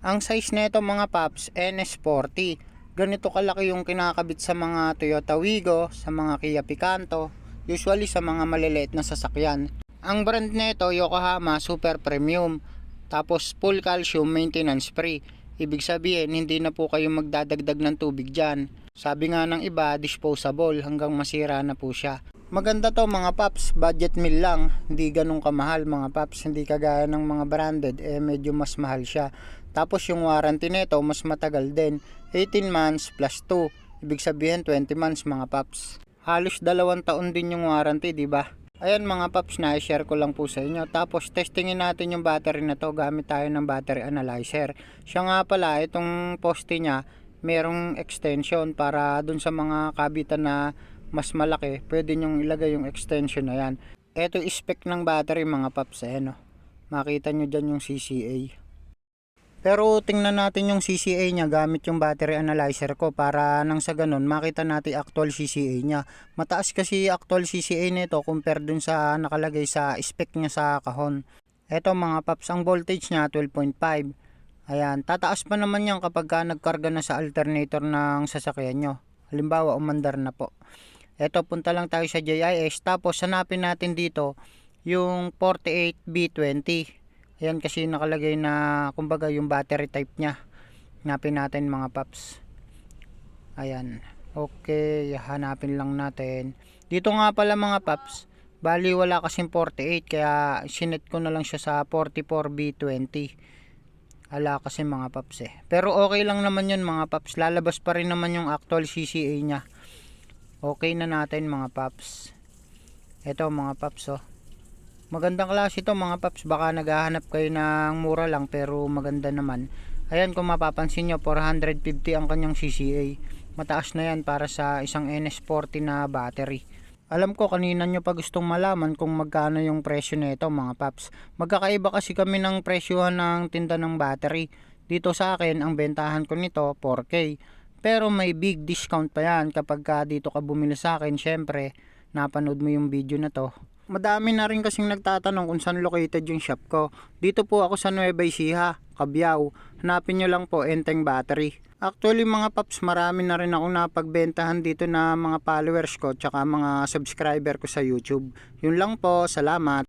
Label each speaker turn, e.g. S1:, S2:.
S1: Ang size nito mga paps, NS40. Ganito kalaki yung kinakabit sa mga Toyota Wigo, sa mga Kia Picanto, usually sa mga maliliit na sasakyan. Ang brand nito Yokohama Super Premium. Tapos full calcium maintenance free. Ibig sabihin hindi na po kayo magdadagdag ng tubig dyan. Sabi nga ng iba, disposable hanggang masira na po siya. Maganda to mga paps, budget meal lang. Hindi ganun kamahal mga paps, hindi kagaya ng mga branded, medyo mas mahal siya. Tapos yung warranty nito mas matagal din, 18 months plus 2. Ibig sabihin 20 months mga paps. Halos 2 taon din yung warranty, di ba? Ayan mga paps, na-share ko lang po sa inyo. Tapos testingin natin yung battery na to gamit tayo ng battery analyzer. Siya nga pala, itong poste niya, merong extension para dun sa mga kabitan na mas malaki, pwede nyong ilagay yung extension na yan. Ito spec ng battery mga paps, ayan o. Makita nyo dyan yung CCA. Pero tingnan natin yung CCA niya gamit yung battery analyzer ko para nang sa ganun makita natin actual CCA niya. Mataas kasi actual CCA nito compare dun sa nakalagay sa spec niya sa kahon. Ito mga paps, ang voltage niya 12.5. Ayan, tataas pa naman yan kapag nagkarga na sa alternator ng sasakyan nyo. Halimbawa umandar na po. Ito, punta lang tayo sa JIS. Tapos hanapin natin dito yung 48B20. Ayan kasi nakalagay na kumbaga yung battery type nya. Hanapin natin mga paps. Ayan. Okay, hanapin lang natin. Dito nga pala mga paps, bali wala kasing 48 kaya sinet ko na lang siya sa 44B20. Ala kasi mga paps Pero okay lang naman yun mga paps. Lalabas pa rin naman yung actual CCA nya. Okay na natin mga paps. Ito mga paps Magandang klase ito mga paps. Baka naghahanap kayo ng mura lang pero maganda naman. Ayan, kung mapapansin nyo 450 ang kanyang CCA. Mataas na yan para sa isang NS40 na battery. Alam ko kanina nyo pa gustong malaman kung magkano yung presyo nito mga paps. Magkakaiba kasi kami ng presyohan ng tinda ng battery. Dito sa akin ang bentahan ko nito 4K. Pero may big discount pa yan kapag dito ka bumili sa akin. Syempre, napanood mo yung video na to. Madami na rin kasing nagtatanong kung saan located yung shop ko. Dito po ako sa Nueva Ecija, Cabiao. Hanapin nyo lang po Enteng Battery. Actually mga paps, marami na rin akong napagbentahan dito na mga followers ko tsaka mga subscriber ko sa YouTube. Yun lang po, salamat.